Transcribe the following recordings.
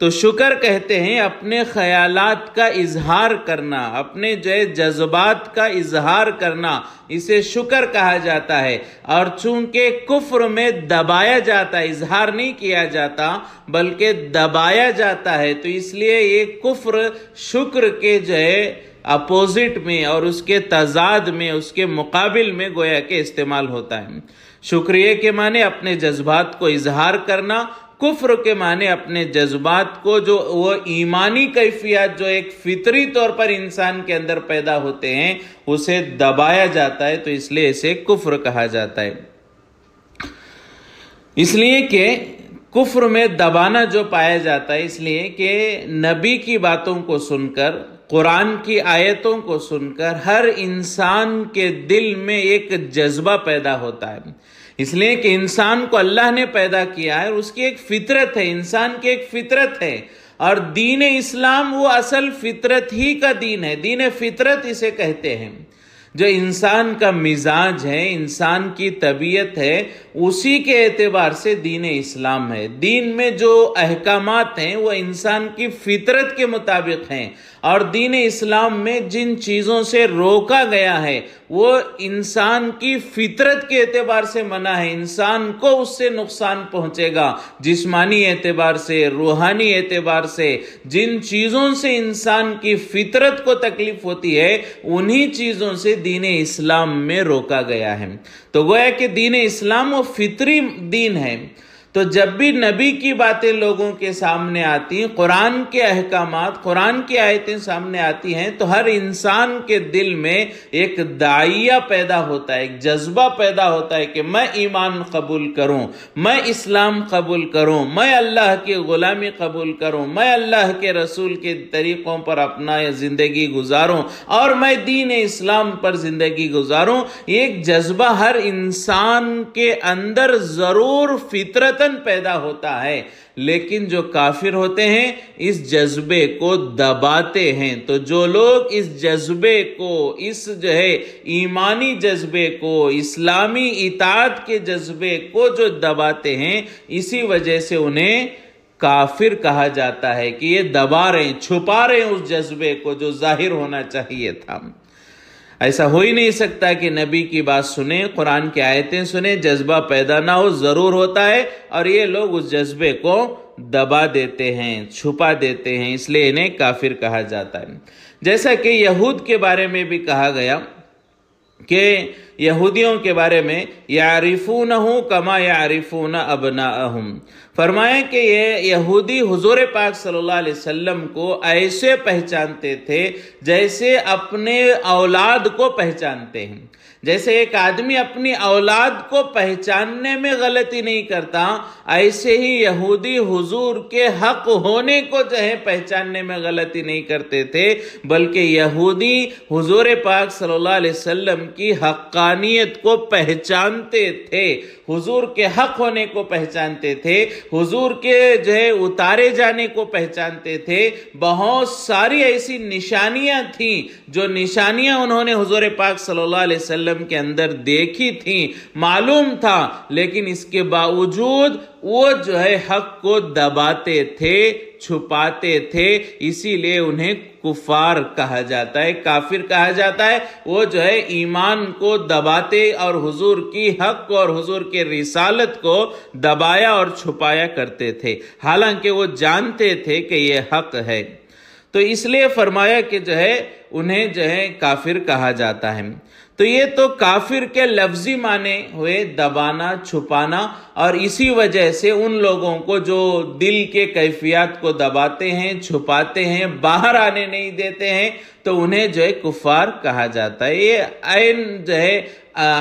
تو شکر کہتے ہیں اپنے خیالات کا اظہار کرنا، اپنے جذبات کا اظہار کرنا، اسے شکر کہا جاتا ہے۔ اور چونکہ کفر میں دبایا جاتا ہے، اظہار نہیں کیا جاتا بلکہ دبایا جاتا ہے، تو اس لیے یہ کفر شکر کے اپوزٹ میں اور اس کے تضاد میں، اس کے مقابل میں گویا کہ استعمال ہوتا ہے۔ شکریہ کے معنی اپنے جذبات کو اظہار کرنا، کفر کے معنی اپنے جذبات کو جو وہ ایمانی کیفیات جو ایک فطری طور پر انسان کے اندر پیدا ہوتے ہیں اسے دبایا جاتا ہے، تو اس لیے اسے کفر کہا جاتا ہے۔ اس لیے کہ کفر میں دبانا جو پایا جاتا ہے، اس لیے کہ نبی کی باتوں کو سن کر، قرآن کی آیتوں کو سن کر ہر انسان کے دل میں ایک جذبہ پیدا ہوتا ہے، اس لیے کہ انسان کو اللہ نے پیدا کیا ہے، اس کی ایک فطرت ہے، انسان کی ایک فطرت ہے، اور دین اسلام وہ اصل فطرت ہی کا دین ہے، دین فطرت اسے کہتے ہیں۔ جو انسان کا مزاج ہے، انسان کی طبیعت ہے، اسی کے اعتبار سے دین اسلام ہے۔ دین میں جو احکامات ہیں وہ انسان کی فطرت کے مطابق ہیں، اور دین اسلام میں جن چیزوں سے روکا گیا ہے وہ انسان کی فطرت کے اعتبار سے منع ہے، انسان کو اس سے نقصان پہنچے گا، جسمانی اعتبار سے، روحانی اعتبار سے، جن چیزوں سے انسان کی فطرت کو تکلیف ہوتی ہے انہی چیزوں سے دین اسلام میں روکا گیا ہے۔ تو گویا کہ دین اسلام وہ فطری دین ہے۔ تو جب بھی نبی کی باتیں لوگوں کے سامنے آتی ہیں، قرآن کے احکامات، قرآن کی آیتیں سامنے آتی ہیں، تو ہر انسان کے دل میں ایک داعیہ پیدا ہوتا ہے، ایک جذبہ پیدا ہوتا ہے کہ میں ایمان قبول کروں، میں اسلام قبول کروں، میں اللہ کی غلامی قبول کروں، میں اللہ کے رسول کے طریقوں پر اپنا زندگی گزاروں، اور میں دین اسلام پر زندگی گزاروں۔ ایک جذبہ ہر انسان کے اندر ضرور فطرتاً پیدا ہوتا ہے، لیکن جو کافر ہوتے ہیں اس جذبے کو دباتے ہیں۔ تو جو لوگ اس جذبے کو، اس ایمانی جذبے کو، اسلامی اطاعت کے جذبے کو جو دباتے ہیں، اسی وجہ سے انہیں کافر کہا جاتا ہے کہ یہ دبا رہے ہیں، چھپا رہے ہیں اس جذبے کو جو ظاہر ہونا چاہیے تھا۔ ایسا ہو ہی نہیں سکتا کہ نبی کی بات سنیں، قرآن کی آیتیں سنیں، جذبہ پیدا نہ ہو، ضرور ہوتا ہے، اور یہ لوگ اس جذبے کو دبا دیتے ہیں، چھپا دیتے ہیں، اس لیے انہیں کافر کہا جاتا ہے۔ جیسا کہ یہود کے بارے میں بھی کہا گیا کہ یہودیوں کے بارے میں یعرفونہ کما یعرفون ابناءہم، فرمایا کہ یہ یہودی حضور پاک صلی اللہ علیہ وسلم کو ایسے پہچانتے تھے جیسے اپنے اولاد کو پہچانتے ہیں۔ جیسے ایک آدمی اپنی اولاد کو پہچاننے میں غلطی نہیں کرتا، ایسے ہی یہودی حضور کے حق ہونے کو پہچاننے میں غلطی نہیں کرتے تھے، بلکہ یہودی حضور پاک صلی اللہ علیہ وسلم کی حقانیت کو پہچانتے تھے، حضور کے حق ہونے کو پہچانتے تھے، حضور کے اتارے جانے کو پہچانتے تھے۔ بہت ساری ایسی نشانیاں تھیں جو نشانیاں انہوں نے حضور پاک صلی اللہ علیہ وسلم کے اندر دیکھی تھیں، معلوم تھا، لیکن اس کے باوجود وہ حق کو دباتے تھے، چھپاتے تھے، اسی لیے انہیں کفار کہا جاتا ہے، کافر کہا جاتا ہے۔ وہ ایمان کو دباتے اور حضور کی حق کو اور حضور کے رسالت کو دبایا اور چھپایا کرتے تھے، حالانکہ وہ جانتے تھے کہ یہ حق ہے۔ تو اس لیے فرمایا کہ انہیں کافر کہا جاتا ہے۔ تو یہ تو کافر کے لفظی معنی ہوئے دبانا، چھپانا، اور اسی وجہ سے ان لوگوں کو جو دل کے کیفیات کو دباتے ہیں، چھپاتے ہیں، باہر آنے نہیں دیتے ہیں، تو انہیں کفار کہا جاتا ہے۔ یہ عین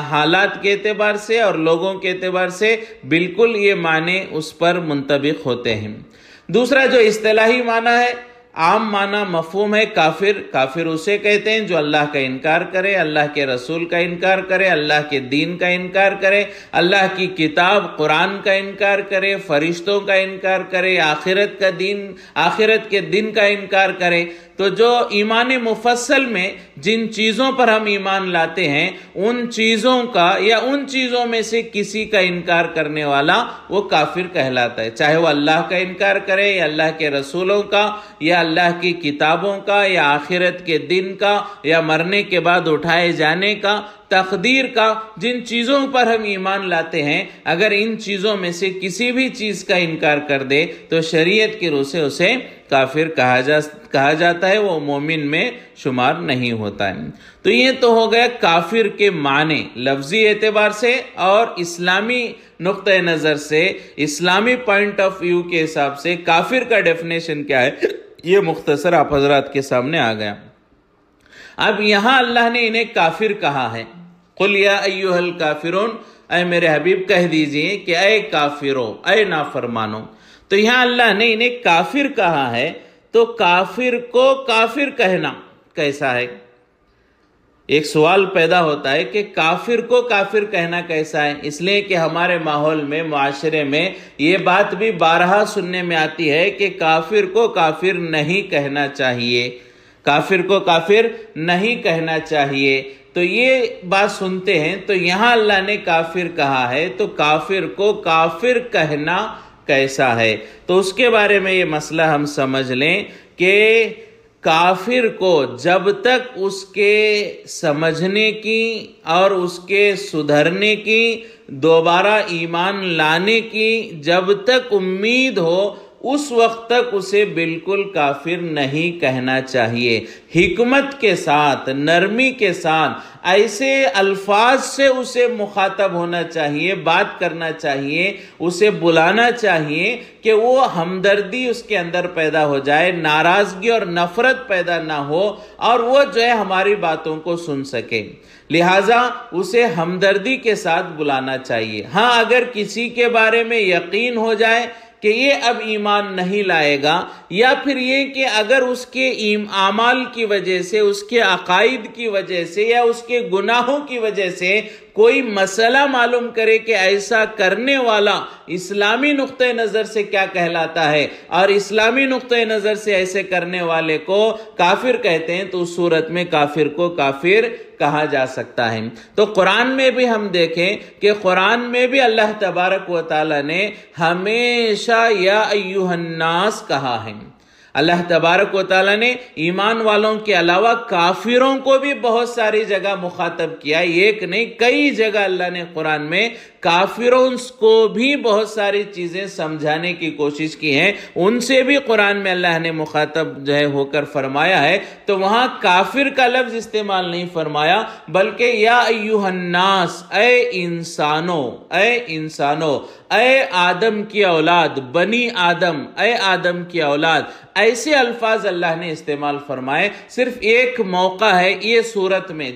حالات کے اعتبار سے اور لوگوں کے اعتبار سے بالکل یہ معنی اس پر منطبق ہوتے ہیں۔ دوسرا جو اصطلاحی معنی ہے، عام معنی مفہوم ہے کافر۔ کافر اسے کہتے ہیں جو اللہ کا انکار کرے، اللہ کے رسول کا انکار کرے، اللہ کے دین کا انکار کرے، اللہ کی کتاب قرآن کا انکار کرے، فرشتوں کا انکار کرے، آخرت کے دن کا انکار کرے۔ تو جو ایمان مفصل میں جن چیزوں پر ہم ایمان لاتے ہیں ان چیزوں کا یا ان چیزوں میں سے کسی کا انکار کرنے والا وہ کافر کہلاتا ہے، چاہے وہ اللہ کا انکار کرے یا اللہ کے رسولوں کا یا اللہ کی کتابوں کا یا آخرت کے دن کا یا مرنے کے بعد اٹھائے جانے کا، تقدیر کا، جن چیزوں پر ہم ایمان لاتے ہیں اگر ان چیزوں میں سے کسی بھی چیز کا انکار کر دے تو شریعت کی روح سے اسے کافر کہا جاتا ہے، وہ مومن میں شمار نہیں ہوتا ہے۔ تو یہ تو ہو گیا کافر کے معنی لفظی اعتبار سے، اور اسلامی نقطہ نظر سے، اسلامی پوائنٹ آف ویو کے حساب سے کافر کا ڈیفینیشن کیا ہے یہ مختصر آپ حضرات کے سامنے آ گیا۔ اب یہاں اللہ نے انہیں کافر کہا ہے، قل یا ایھا الکافرون، اے میرے حبیب کہہ دیجئے کہ اے کافرو، اے نافرمانو۔ تو یہاں اللہ نے انہیں کافر کہا ہے، تو کافر کو کافر کہنا کیسا ہے؟ ایک سوال پیدا ہوتا ہے کہ کافر کو کافر کہنا کیسا ہے؟ اس لیے کہ ہمارے ماحول میں، معاشرے میں یہ بات بھی بارہا سننے میں آتی ہے کہ کافر کو کافر نہیں کہنا چاہیے، کافر کو کافر نہیں کہنا چاہیے۔ تو یہ بات سنتے ہیں، تو یہاں اللہ نے کافر کہا ہے، تو کافر کو کافر کہنا کیسا ہے؟ تو اس کے بارے میں یہ مسئلہ ہم سمجھ لیں کہ کافر کو جب تک اس کے سمجھنے کی اور اس کے سدھرنے کی، دوبارہ ایمان لانے کی جب تک امید ہو، اس وقت تک اسے بالکل کافر نہیں کہنا چاہیے۔ حکمت کے ساتھ، نرمی کے ساتھ، ایسے الفاظ سے اسے مخاطب ہونا چاہیے، بات کرنا چاہیے، اسے بلانا چاہیے کہ وہ ہمدردی اس کے اندر پیدا ہو جائے، ناراضگی اور نفرت پیدا نہ ہو، اور وہ جو ہے ہماری باتوں کو سن سکے۔ لہٰذا اسے ہمدردی کے ساتھ بلانا چاہیے۔ ہاں اگر کسی کے بارے میں یقین ہو جائے کہ یہ اب ایمان نہیں لائے گا، یا پھر یہ کہ اگر اس کے اعمال کی وجہ سے، اس کے عقائد کی وجہ سے یا اس کے گناہوں کی وجہ سے کوئی مسئلہ معلوم کرے کہ ایسا کرنے والا اسلامی نقطہ نظر سے کیا کہلاتا ہے اور اسلامی نقطہ نظر سے ایسے کرنے والے کو کافر کہتے ہیں، تو اس صورت میں کافر کو کافر کہا جا سکتا ہے۔ تو قرآن میں بھی ہم دیکھیں کہ قرآن میں بھی اللہ تبارک و تعالی نے ہمیشہ یا ایھا الناس کہا ہے۔ اللہ تبارک و تعالیٰ نے ایمان والوں کے علاوہ کافروں کو بھی بہت ساری جگہ مخاطب کیا، ایک نہیں کئی جگہ اللہ نے قرآن میں کافروں کو بھی بہت ساری چیزیں سمجھانے کی کوشش کی ہیں، ان سے بھی قرآن میں اللہ نے مخاطب جو ہے ہو کر فرمایا ہے۔ تو وہاں کافر کا لفظ استعمال نہیں فرمایا، بلکہ یا ایھا الناس، اے انسانوں، اے انسانوں، اے آدم کی اولاد، بنی آدم، اے آدم کی اولاد، ایسے الفاظ اللہ نے استعمال فرمائے۔ صرف ایک موقع ہے یہ سورت میں،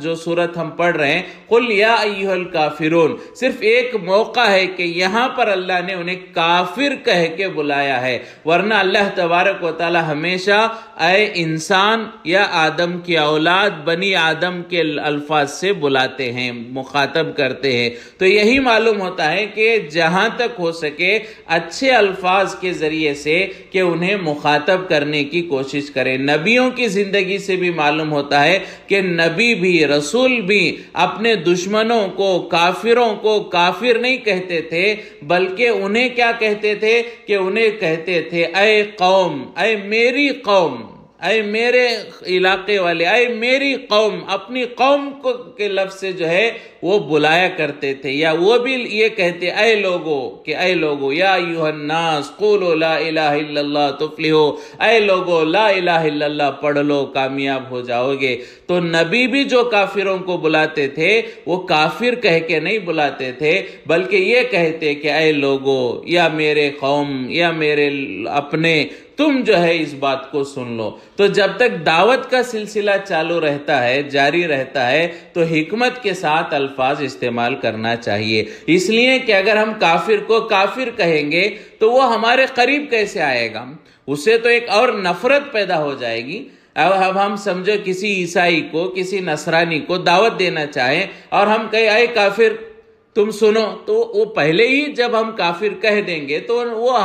جو سورت ہم پڑھ رہے ہیں، قل یا ایھا الکافرون، صرف ایک موقع ہے کہ یہاں پر اللہ نے انہیں کافر کہہ کے بلایا ہے، ورنہ اللہ تبارک و تعالی ہمیشہ اے انسان یا آدم کی اولاد، بنی آدم کے الفاظ سے بلاتے ہیں، مخاطب کرتے ہیں۔ تو یہی معلوم ہوتا ہے کہ جہاں تک ہو سکے اچھے الفاظ کے ذریعے سے کہ انہیں مخاطب کرنے کی کوشش کریں۔ نبیوں کی زندگی سے بھی معلوم ہوتا ہے کہ نبی بھی، رسول بھی اپنے دشمنوں کو، کافروں کو کافر نہیں کہتے تھے، بلکہ انہیں کیا کہتے تھے کہ انہیں کہتے تھے اے قوم، اے میری قوم، اے میرے علاقے والے، اے میری قوم، اپنی قوم کو کے لفظ سے جو ہے وہ بلایا کرتے تھے۔ یا وہ بھی یہ کہتے اے لوگو، کہ اے لوگو یا ایھا الناس قولوا لا الہ الا اللہ تفلحوا، اے لوگو لا الہ الا اللہ پڑھ لو کامیاب ہو جاؤ گے۔ تو نبی بھی جو کافروں کو بلاتے تھے وہ کافر کہہ کے نہیں بلاتے تھے، بلکہ یہ کہتے کہ اے لوگو یا میرے قوم یا میرے اپنے، تم جو ہے اس بات کو سن لو۔ تو جب تک دعوت کا سلسلہ چالو رہتا ہے، جاری رہتا ہے، تو حکمت کے ساتھ الفاظ استعمال کرنا چاہیے۔ اس لیے کہ اگر ہم کافر کو کافر کہیں گے تو وہ ہمارے قریب کیسے آئے گا؟ اسے تو ایک اور نفرت پیدا ہو جائے گی۔ اب ہم سمجھو کسی عیسائی کو، کسی نصرانی کو دعوت دینا چاہیں اور ہم کہیں اے کافر، تم سنو، تو وہ پہلے ہی جب ہم کافر کہہ دیں گے تو وہ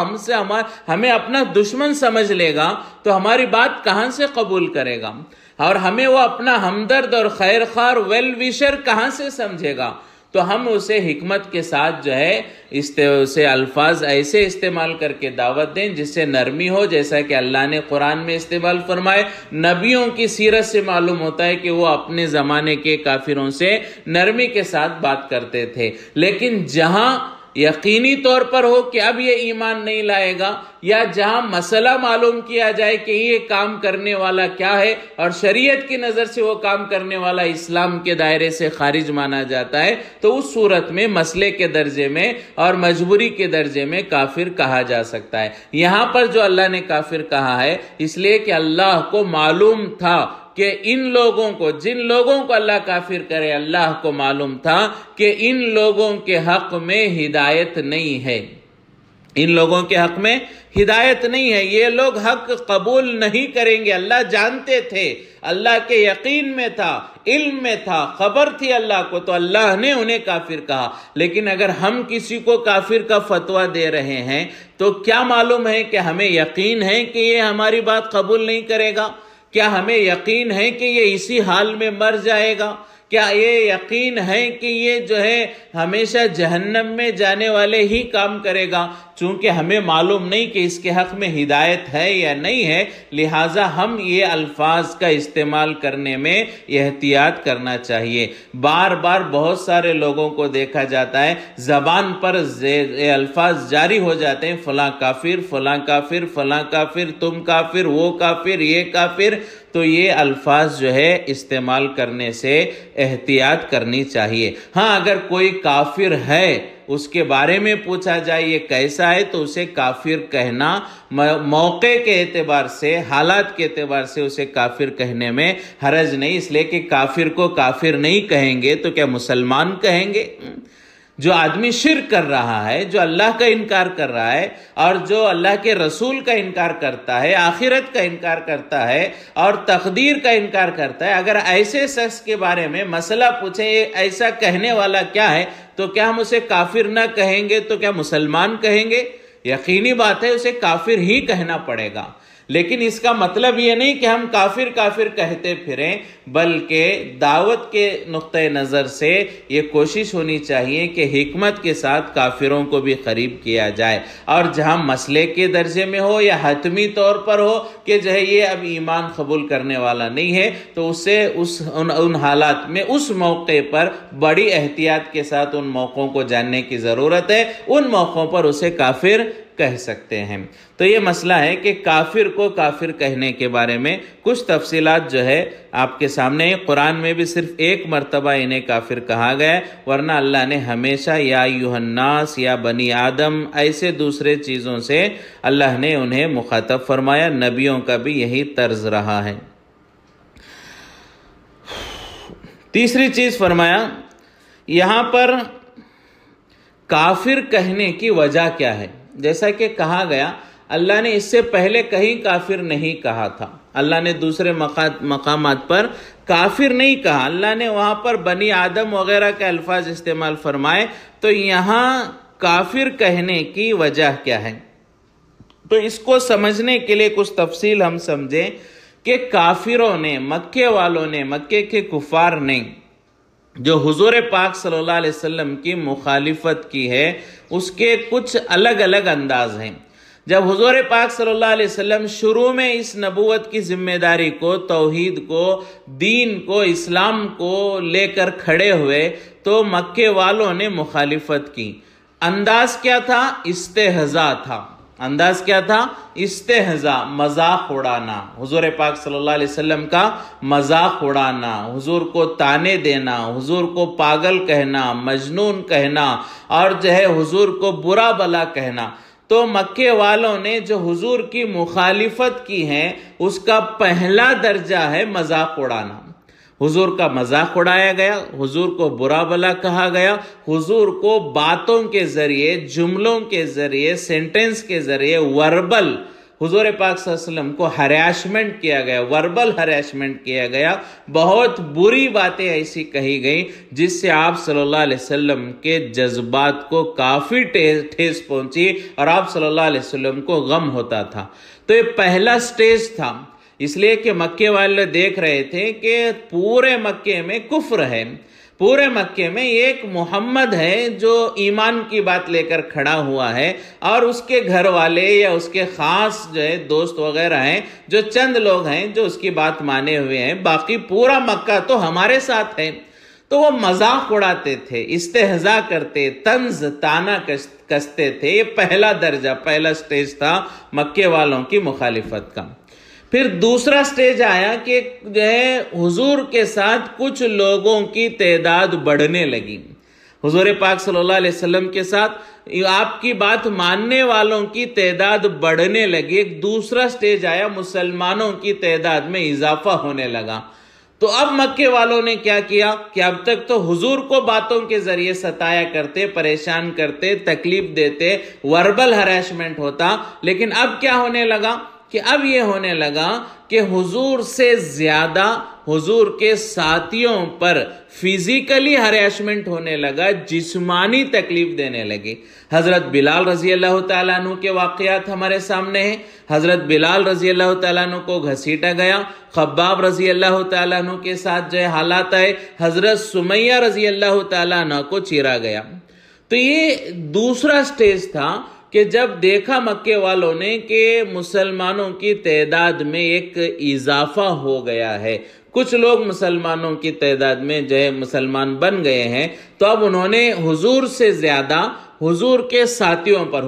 ہمیں اپنا دشمن سمجھ لے گا، تو ہماری بات کہاں سے قبول کرے گا؟ اور ہمیں وہ اپنا ہمدرد اور خیر خواہ ویل وشر کہاں سے سمجھے گا؟ تو ہم اسے حکمت کے ساتھ جو ہے اسے الفاظ ایسے استعمال کر کے دعوت دیں جس سے نرمی ہو، جیسا کہ اللہ نے قرآن میں استعمال فرمائے۔ نبیوں کی سیرت سے معلوم ہوتا ہے کہ وہ اپنے زمانے کے کافروں سے نرمی کے ساتھ بات کرتے تھے، لیکن جہاں یقینی طور پر ہو کہ اب یہ ایمان نہیں لائے گا، یا جہاں مسئلہ معلوم کیا جائے کہ یہ کام کرنے والا کیا ہے اور شریعت کی نظر سے وہ کام کرنے والا اسلام کے دائرے سے خارج مانا جاتا ہے، تو اس صورت میں مسئلے کے درجے میں اور مجبوری کے درجے میں کافر کہا جا سکتا ہے۔ یہاں پر جو اللہ نے کافر کہا ہے اس لیے کہ اللہ کو معلوم تھا کہ ان لوگوں کو، جن لوگوں کو اللہ کافر کرے، اللہ کو معلوم تھا کہ ان لوگوں کے حق میں ہدایت نہیں ہے، ان لوگوں کے حق میں ہدایت نہیں ہے، یہ لوگ حق قبول نہیں کریں گے۔ اللہ جانتے تھے، اللہ کے یقین میں تھا، علم میں تھا، خبر تھی اللہ کو، تو اللہ نے انہیں کافر کہا۔ لیکن اگر ہم کسی کو کافر کا فتویٰ دے رہے ہیں تو کیا معلوم ہے کہ ہمیں یقین ہے کہ یہ ہماری بات قبول نہیں کرے گا؟ کیا ہمیں یقین ہے کہ یہ اسی حال میں مر جائے گا؟ کیا یہ یقین ہے کہ یہ جو ہے ہمیشہ جہنم میں جانے والے ہی کام کرے گا؟ چونکہ ہمیں معلوم نہیں کہ اس کے حق میں ہدایت ہے یا نہیں ہے، لہٰذا ہم یہ الفاظ کا استعمال کرنے میں احتیاط کرنا چاہیے۔ بار بار بہت سارے لوگوں کو دیکھا جاتا ہے زبان پر الفاظ جاری ہو جاتے ہیں، فلاں کافر، فلاں کافر، فلاں کافر، تم کافر، وہ کافر، یہ کافر، تو یہ الفاظ جو ہے استعمال کرنے سے احتیاط کرنی چاہیے۔ ہاں اگر کوئی کافر ہے، اس کے بارے میں پوچھا جائے یہ کیسا ہے، تو اسے کافر کہنا موقع کے اعتبار سے، حالات کے اعتبار سے اسے کافر کہنے میں حرج نہیں، اس لیے کہ کافر کو کافر نہیں کہیں گے تو کیا مسلمان کہیں گے؟ جو آدمی شرک کر رہا ہے، جو اللہ کا انکار کر رہا ہے اور جو اللہ کے رسول کا انکار کرتا ہے، آخرت کا انکار کرتا ہے اور تقدیر کا انکار کرتا ہے، اگر ایسے شخص کے بارے میں مسئلہ پوچھیں یہ ایسا کہنے والا کیا ہے، تو کیا ہم اسے کافر نہ کہیں گے تو کیا مسلمان کہیں گے؟ یقینی بات ہے اسے کافر ہی کہنا پڑے گا۔ لیکن اس کا مطلب یہ نہیں کہ ہم کافر کافر کہتے پھریں، بلکہ دعوت کے نقطہ نظر سے یہ کوشش ہونی چاہیے کہ حکمت کے ساتھ کافروں کو بھی قریب کیا جائے، اور جہاں مسئلے کے درجے میں ہو یا حتمی طور پر ہو کہ جو ہے یہ اب ایمان قبول کرنے والا نہیں ہے، تو اسے ان حالات میں اس موقع پر بڑی احتیاط کے ساتھ ان موقعوں کو جاننے کی ضرورت ہے، ان موقعوں پر اسے کافر کہہ سکتے ہیں۔ تو یہ مسئلہ ہے کہ کافر کو کافر کہنے کے بارے میں کچھ تفصیلات جو ہے آپ کے سامنے، قرآن میں بھی صرف ایک مرتبہ انہیں کافر کہا گیا ہے، ورنہ اللہ نے ہمیشہ یا ایھا الناس یا بنی آدم ایسے دوسرے چیزوں سے اللہ نے انہیں مخاطب فرمایا۔ نبیوں کا بھی یہی طرز رہا ہے۔ تیسری چیز فرمایا یہاں پر کافر کہنے کی وجہ کیا ہے؟ جیسا کہ کہا گیا اللہ نے اس سے پہلے کہیں کافر نہیں کہا تھا، اللہ نے دوسرے مقامات پر کافر نہیں کہا، اللہ نے وہاں پر بنی آدم وغیرہ کے الفاظ استعمال فرمائے، تو یہاں کافر کہنے کی وجہ کیا ہے؟ تو اس کو سمجھنے کے لیے کچھ تفصیل ہم سمجھیں کہ کافروں نے، مکے والوں نے، مکے کے کفار نے جو حضور پاک صلی اللہ علیہ وسلم کی مخالفت کی ہے اس کے کچھ الگ الگ انداز ہیں۔ جب حضور پاک صلی اللہ علیہ وسلم شروع میں اس نبوت کی ذمہ داری کو، توحید کو، دین کو، اسلام کو لے کر کھڑے ہوئے تو مکے والوں نے مخالفت کی۔ انداز کیا تھا؟ استہزاء تھا۔ انداز کیا تھا؟ استہزاء، مذاق اڑانا، حضور پاک صلی اللہ علیہ وسلم کا مذاق اڑانا، حضور کو طعنے دینا، حضور کو پاگل کہنا، مجنون کہنا، اور جو ہے حضور کو برا بلا کہنا۔ تو مکے والوں نے جو حضور کی مخالفت کی ہے اس کا پہلا درجہ ہے مذاق اڑانا۔ حضور کا مذاق اڑایا گیا، حضور کو برا بلا کہا گیا، حضور کو باتوں کے ذریعے، جملوں کے ذریعے، سینٹنس کے ذریعے وربل حضور پاک صلی اللہ علیہ وسلم کو ہراسمنٹ کیا گیا، وربل ہراسمنٹ کیا گیا، بہت بری باتیں ایسی کہی گئی جس سے آپ صلی اللہ علیہ وسلم کے جذبات کو کافی ٹھیس پہنچی اور آپ صلی اللہ علیہ وسلم کو غم ہوتا تھا۔ تو یہ پہلا سٹیج تھا، اس لیے کہ مکے والے دیکھ رہے تھے کہ پورے مکے میں کفر ہے، پورے مکے میں ایک محمد ہے جو ایمان کی بات لے کر کھڑا ہوا ہے، اور اس کے گھر والے یا اس کے خاص جو ہے دوست وغیرہ ہیں، جو چند لوگ ہیں جو اس کی بات مانے ہوئے ہیں، باقی پورا مکہ تو ہمارے ساتھ ہے۔ تو وہ مذاق اڑاتے تھے، استہزاء کرتے، طنز طعنہ کستے تھے۔ یہ پہلا درجہ، پہلا سٹیج تھا مکے والوں کی مخالفت کا۔ پھر دوسرا سٹیج آیا کہ جو ہے حضور کے ساتھ کچھ لوگوں کی تعداد بڑھنے لگی، حضور پاک صلی اللہ علیہ وسلم کے ساتھ آپ کی بات ماننے والوں کی تعداد بڑھنے لگی۔ ایک دوسرا سٹیج آیا، مسلمانوں کی تعداد میں اضافہ ہونے لگا۔ تو اب مکے والوں نے کیا کیا کہ اب تک تو حضور کو باتوں کے ذریعے ستایا کرتے، پریشان کرتے، تکلیف دیتے، وربل ہراسمنٹ ہوتا، لیکن اب کیا ہونے لگا کہ اب یہ ہونے لگا کہ حضور سے زیادہ حضور کے ساتھیوں پر فزیکلی ہراسمنٹ ہونے لگا، جسمانی تکلیف دینے لگے۔ حضرت بلال رضی اللہ تعالیٰ عنہ کے واقعات ہمارے سامنے ہیں۔ حضرت بلال رضی اللہ تعالیٰ عنہ کو گھسیٹا گیا، خباب رضی اللہ تعالیٰ عنہ کے ساتھ جو حالات آئے، حضرت سمیہ رضی اللہ تعالیٰ عنہ کو چیرا گیا۔ تو یہ دوسرا سٹیج تھا کہ جب دیکھا مکے والوں نے کہ مسلمانوں کی تعداد میں ایک اضافہ ہو گیا ہے، کچھ لوگ مسلمانوں کی تعداد میں جو ہے مسلمان بن گئے ہیں، تو اب انہوں نے حضور سے زیادہ حضور کے ساتھیوں پر،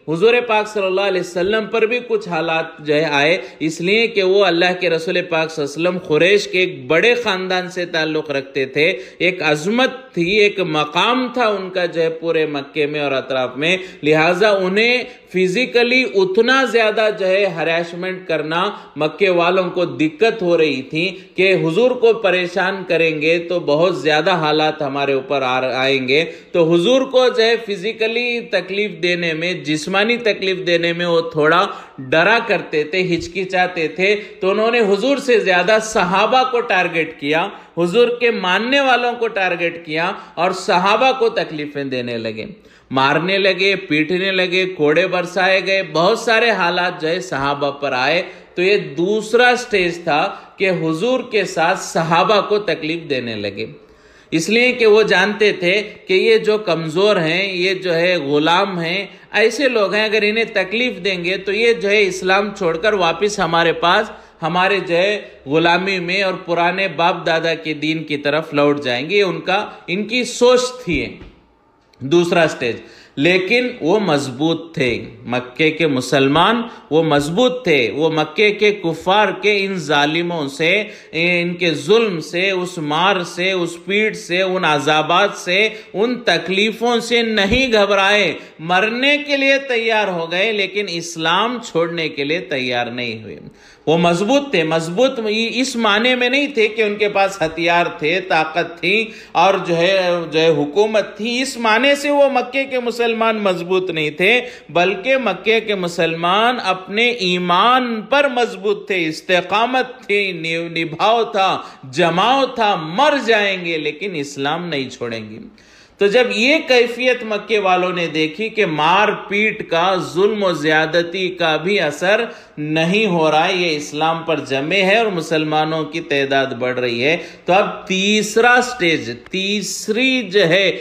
حضور پاک صلی اللہ علیہ وسلم پر بھی کچھ حالات جو ہے آئے، اس لیے کہ وہ اللہ کے رسول پاک صلی اللہ علیہ وسلم قریش کے ایک بڑے خاندان سے تعلق رکھتے تھے، ایک عظمت تھی، ایک مقام تھا ان کا جو ہے پورے مکے میں اور اطراف میں، لہٰذا انہیں فزیکلی اتنا زیادہ جو ہے ہراسمنٹ کرنا مکے والوں کو دقت ہو رہی تھی کہ حضور کو پریشان کریں گے تو بہت زیادہ حالات ہمارے اوپر آئیں گے، تو حضور کو جو ہے فزیکلی تکلیف دینے میں، جسمانی تکلیف دینے میں وہ تھوڑا ڈرا کرتے تھے، ہچکچاتے تھے، تو انہوں نے حضور سے زیادہ صحابہ کو ٹارگٹ کیا، حضور کے ماننے والوں کو ٹارگٹ کیا اور صحابہ کو تکلیفیں دینے لگے، مارنے لگے، پیٹنے لگے، کوڑے برسائے گئے، بہت سارے حالات جو ہے صحابہ پر آئے۔ تو یہ دوسرا سٹیج تھا کہ حضور کے ساتھ صحابہ کو تکلیف دینے لگے، اس لیے کہ وہ جانتے تھے کہ یہ جو کمزور ہیں، یہ جو ہے غلام ہیں، ایسے لوگ ہیں، اگر انہیں تکلیف دیں گے تو یہ جو ہے اسلام چھوڑ کر واپس ہمارے پاس، ہمارے جو ہے غلامی میں اور پرانے باپ دادا کے دین کی طرف لوٹ جائیں گے، ان کی سوچ تھی۔ دوسرا سٹیج، لیکن وہ مضبوط تھے، مکے کے مسلمان وہ مضبوط تھے، وہ مکے کے کفار کے ان ظالموں سے، ان کے ظلم سے، اس مار سے، اس پیٹ سے، ان عذابات سے، ان تکلیفوں سے نہیں گھبرائے، مرنے کے لیے تیار ہو گئے لیکن اسلام چھوڑنے کے لیے تیار نہیں ہوئے۔ وہ مضبوط تھے، مضبوط اس معنی میں نہیں تھے کہ ان کے پاس ہتھیار تھے، طاقت تھی اور جو ہے حکومت تھی، اس معنی سے وہ مکے کے مسلمان مضبوط نہیں تھے، بلکہ مکے کے مسلمان اپنے ایمان پر مضبوط تھے، استقامت تھی، نبھاؤ تھا، جماؤ تھا، مر جائیں گے لیکن اسلام نہیں چھوڑیں گے۔ تو جب یہ کیفیت مکے والوں نے دیکھی کہ مار پیٹ کا، ظلم و زیادتی کا بھی اثر نہیں ہو رہا ہے، یہ اسلام پر جمے ہے اور مسلمانوں کی تعداد بڑھ رہی ہے، تو اب تیسرا سٹیج، تیسری جو ہے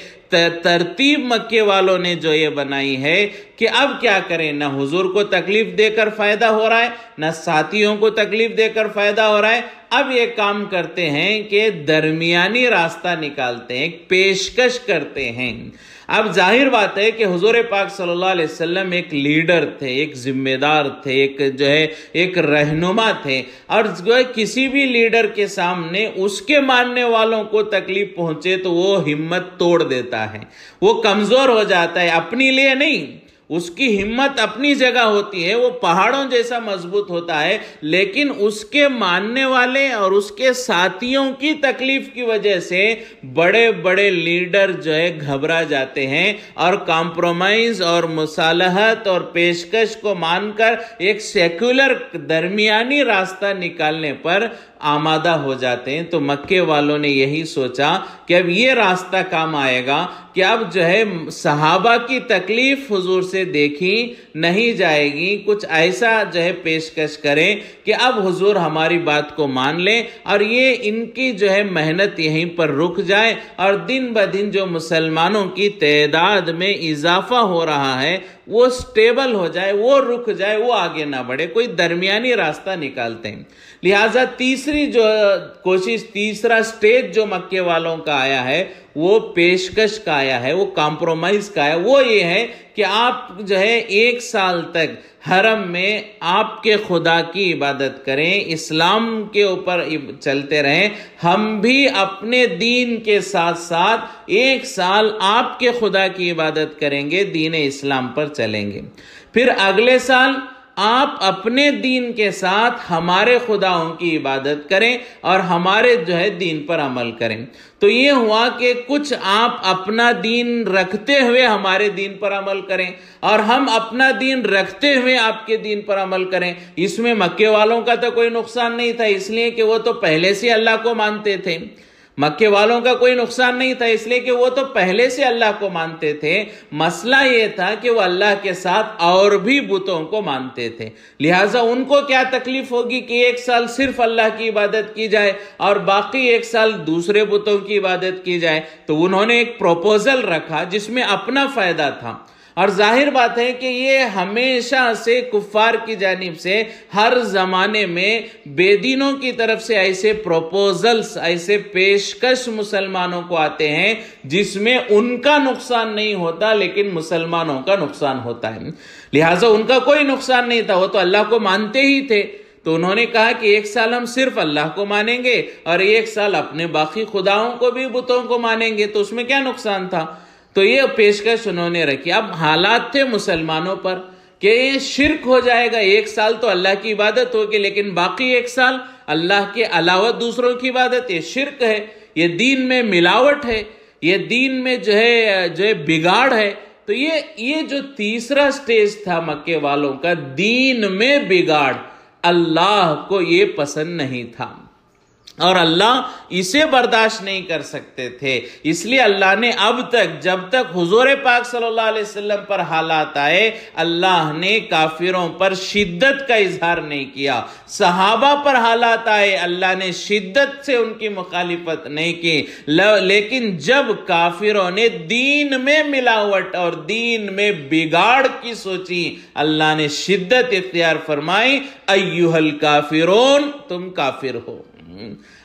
ترتیب مکے والوں نے جو یہ بنائی ہے کہ اب کیا کریں، نہ حضور کو تکلیف دے کر فائدہ ہو رہا ہے، نہ ساتھیوں کو تکلیف دے کر فائدہ ہو رہا ہے، اب یہ کام کرتے ہیں کہ درمیانی راستہ نکالتے ہیں، ایک پیشکش کرتے ہیں۔ اب ظاہر بات ہے کہ حضور پاک صلی اللہ علیہ وسلم ایک لیڈر تھے، ایک ذمہ دار تھے، ایک رہنما تھے، اور کسی بھی لیڈر کے سامنے اس کے ماننے والوں کو تکلیف پہنچے تو وہ ہمت توڑ دیتا ہے، وہ کمزور ہو جاتا ہے، اپنی لیے نہیں، اس کی ہمت اپنی جگہ ہوتی ہے، وہ پہاڑوں جیسا مضبوط ہوتا ہے، لیکن اس کے ماننے والے اور اس کے ساتھیوں کی تکلیف کی وجہ سے بڑے بڑے لیڈر جو ہے گھبرا جاتے ہیں اور کمپرومائز اور مصالحت اور پیشکش کو مان کر ایک سیکولر درمیانی راستہ نکالنے پر آمادہ ہو جاتے ہیں۔ تو مکے والوں نے یہی سوچا کہ اب یہ راستہ کام آئے گا کہ اب جو ہے صحابہ کی تکلیف حضور سے دیکھی نہیں جائے گی، کچھ ایسا جو ہے پیشکش کریں کہ اب حضور ہماری بات کو مان لیں اور یہ ان کی جو ہے محنت یہیں پر رک جائے اور دن بدن جو مسلمانوں کی تعداد میں اضافہ ہو رہا ہے وہ سٹیبل ہو جائے، وہ رک جائے، وہ آگے نہ بڑھے، کوئی درمیانی راستہ نکالتے ہیں۔ لہٰذا تیسری جو کوشش، تیسرا سٹیج جو مکے والوں کا آیا ہے وہ پیشکش کا آیا ہے، وہ کمپرومائز کا آیا، وہ یہ ہے کہ آپ جو ہے 1 سال تک حرم میں آپ کے خدا کی عبادت کریں، اسلام کے اوپر چلتے رہیں، ہم بھی اپنے دین کے ساتھ ساتھ 1 سال آپ کے خدا کی عبادت کریں گے، دین اسلام پر چلیں گے، پھر اگلے سال آپ اپنے دین کے ساتھ ہمارے خداؤں کی عبادت کریں اور ہمارے جو ہے دین پر عمل کریں۔ تو یہ ہوا کہ کچھ آپ اپنا دین رکھتے ہوئے ہمارے دین پر عمل کریں اور ہم اپنا دین رکھتے ہوئے آپ کے دین پر عمل کریں۔ اس میں مکے والوں کا تو کوئی نقصان نہیں تھا، اس لیے کہ وہ تو پہلے سے اللہ کو مانتے تھے۔ مکے والوں کا کوئی نقصان نہیں تھا اس لیے کہ وہ تو پہلے سے اللہ کو مانتے تھے، مسئلہ یہ تھا کہ وہ اللہ کے ساتھ اور بھی بتوں کو مانتے تھے، لہٰذا ان کو کیا تکلیف ہوگی کہ 1 سال صرف اللہ کی عبادت کی جائے اور باقی 1 سال دوسرے بتوں کی عبادت کی جائے۔ تو انہوں نے ایک پروپوزل رکھا جس میں اپنا فائدہ تھا، اور ظاہر بات ہے کہ یہ ہمیشہ سے کفار کی جانب سے ہر زمانے میں بے دینوں کی طرف سے ایسے پروپوزلز، ایسے پیشکش مسلمانوں کو آتے ہیں جس میں ان کا نقصان نہیں ہوتا لیکن مسلمانوں کا نقصان ہوتا ہے۔ لہٰذا ان کا کوئی نقصان نہیں تھا، وہ تو اللہ کو مانتے ہی تھے۔ تو انہوں نے کہا کہ 1 سال ہم صرف اللہ کو مانیں گے اور 1 سال اپنے باقی خداؤں کو بھی بتوں کو مانیں گے، تو اس میں کیا نقصان تھا؟ تو یہ پیشکش انہوں نے رکھی۔ اب حالات تھے مسلمانوں پر کہ یہ شرک ہو جائے گا، 1 سال تو اللہ کی عبادت ہوگی لیکن باقی 1 سال اللہ کے علاوہ دوسروں کی عبادت، یہ شرک ہے، یہ دین میں ملاوٹ ہے، یہ دین میں جو ہے بگاڑ ہے۔ تو یہ جو تیسرا سٹیج تھا مکے والوں کا، دین میں بگاڑ، اللہ کو یہ پسند نہیں تھا اور اللہ اسے برداشت نہیں کر سکتے تھے، اس لیے اللہ نے اب تک، جب تک حضور پاک صلی اللہ علیہ وسلم پر حالات آئے، اللہ نے کافروں پر شدت کا اظہار نہیں کیا۔ صحابہ پر حالات آئے، اللہ نے شدت سے ان کی مخالفت نہیں کی، لیکن جب کافروں نے دین میں ملاوٹ اور دین میں بگاڑ کی سوچی، اللہ نے شدت اختیار فرمائی، ایھا الکافرون، تم کافر ہو۔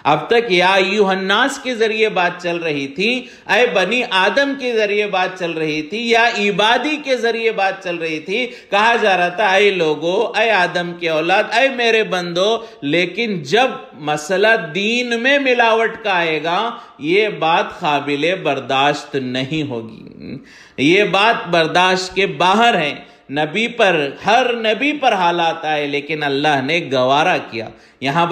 اب تک یا ایھا الناس کے ذریعے بات چل رہی تھی، اے بنی آدم کے ذریعے بات چل رہی تھی، یا عبادی کے ذریعے بات چل رہی تھی، کہا جا رہا تھا اے لوگو، اے آدم کے اولاد، اے میرے بندو، لیکن جب مسئلہ دین میں ملاوٹ کا آئے گا یہ بات قابل برداشت نہیں ہوگی، یہ بات برداشت کے باہر ہے۔ نبی پر، ہر نبی پر حالات آئے لیکن اللہ نے گوارا کیا۔ یہاں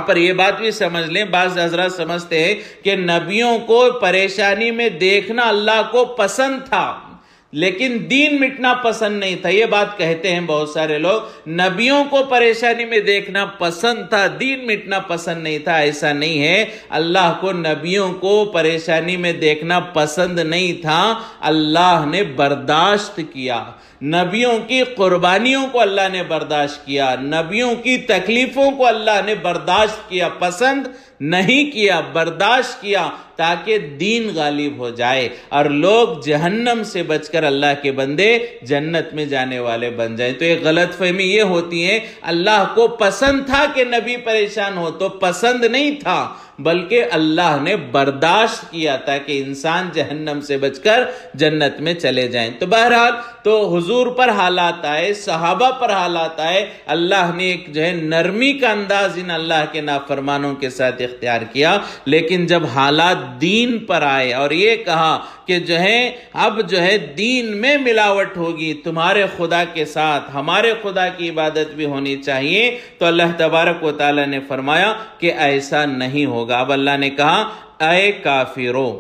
پر یہ بات بھی سمجھ لیں، بعض حضرات سمجھتے ہیں کہ نبیوں کو پریشانی میں دیکھنا اللہ کو پسند تھا لیکن دین مٹنا پسند نہیں تھا، یہ بات کہتے ہیں بہت سارے لوگ۔ نبیوں کو پریشانی میں دیکھنا پسند تھا، دین مٹنا پسند نہیں تھا، ایسا نہیں ہے۔ اللہ کو نبیوں کو پریشانی میں دیکھنا پسند نہیں تھا، اللہ نے برداشت کیا، نبیوں کی قربانیوں کو اللہ نے برداشت کیا، نبیوں کی تکلیفوں کو اللہ نے برداشت کیا، پسند نہیں کیا، برداشت کیا، تاکہ دین غالب ہو جائے اور لوگ جہنم سے بچ کر اللہ کے بندے جنت میں جانے والے بن جائیں۔ تو ایک غلط فہمی یہ ہوتی ہے اللہ کو پسند تھا کہ نبی پریشان ہو، تو پسند نہیں تھا بلکہ اللہ نے برداشت کیا تاکہ انسان جہنم سے بچ کر جنت میں چلے جائیں۔ تو بہرحال تو حضور پر حالات آئے، صحابہ پر حالات آئے، اللہ نے ایک جو ہے نرمی کا انداز ان اللہ کے نافرمانوں کے ساتھ اختیار کیا، لیکن جب حالات دین پر آئے اور یہ کہا کہ جو ہے اب جو ہے دین میں ملاوٹ ہوگی تمہارے خدا کے ساتھ، ہمارے خدا کی عبادت بھی ہونی چاہیے، تو اللہ تبارک و تعالی نے فرمایا کہ ایسا نہیں ہوگا۔ اب اللہ نے کہا اے کافرو،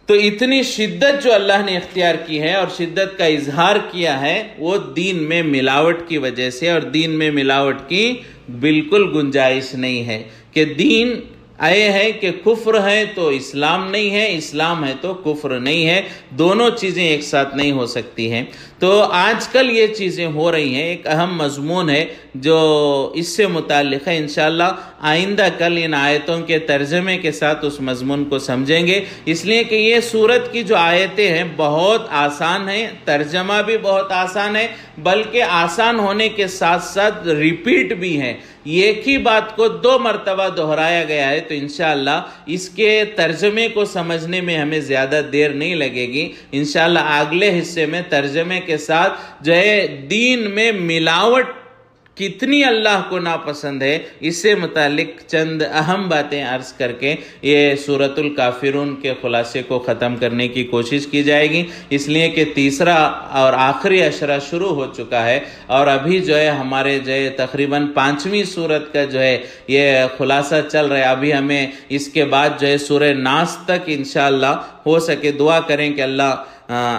تو اتنی شدت جو اللہ نے اختیار کی ہے اور شدت کا اظہار کیا ہے وہ دین میں ملاوٹ کی وجہ سے، اور دین میں ملاوٹ کی بالکل گنجائش نہیں ہے کہ دین یہ ہے کہ کفر ہے تو اسلام نہیں ہے، اسلام ہے تو کفر نہیں ہے، دونوں چیزیں ایک ساتھ نہیں ہو سکتی ہیں۔ تو آج کل یہ چیزیں ہو رہی ہیں، ایک اہم مضمون ہے جو اس سے متعلق ہے، انشاءاللہ آئندہ کل ان آیتوں کے ترجمے کے ساتھ اس مضمون کو سمجھیں گے، اس لیے کہ یہ سورت کی جو آیتیں ہیں بہت آسان ہیں، ترجمہ بھی بہت آسان ہے، بلکہ آسان ہونے کے ساتھ ساتھ ریپیٹ بھی ہیں، ایک ہی بات کو 2 مرتبہ دہرایا گیا ہے، تو انشاءاللہ اس کے ترجمے کو سمجھنے میں ہمیں زیادہ دیر نہیں لگے گی۔ انشاءاللہ اگلے حصے میں ترجمے کے ساتھ جو ہے دین میں ملاوٹ کتنی اللہ کو ناپسند ہے اس سے متعلق چند اہم باتیں عرض کر کے یہ سورۃ الکافرون کے خلاصے کو ختم کرنے کی کوشش کی جائے گی، اس لیے کہ تیسرا اور آخری عشرہ شروع ہو چکا ہے اور ابھی جو ہے ہمارے جو ہے تقریباً 5ویں سورت کا جو ہے یہ خلاصہ چل رہا ہے۔ ابھی ہمیں اس کے بعد جو ہے سورہ ناس تک انشاءاللہ ہو سکے دعا کریں کہ اللہ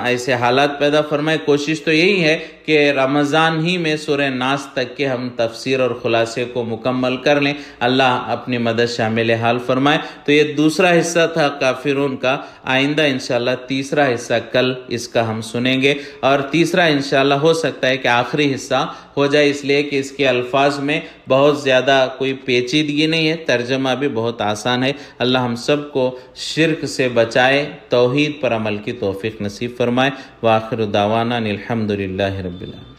ایسے حالات پیدا فرمائے۔ کوشش تو یہی ہے کہ رمضان ہی میں سورہ ناس تک کے ہم تفسیر اور خلاصے کو مکمل کر لیں، اللہ اپنی مدد شامل حال فرمائے۔ تو یہ دوسرا حصہ تھا کافرون کا، آئندہ انشاءاللہ تیسرا حصہ کل اس کا ہم سنیں گے، اور تیسرا انشاءاللہ ہو سکتا ہے کہ آخری حصہ ہو جائے، اس لیے کہ اس کے الفاظ میں بہت زیادہ کوئی پیچیدگی نہیں ہے، ترجمہ بھی بہت آسان ہے۔ اللہ ہم سب کو شرک سے بچائے، توحید پر عمل کی توفیق نصیب فرمائے۔ وآخر دعوانا الحمدللہ رب العالمین۔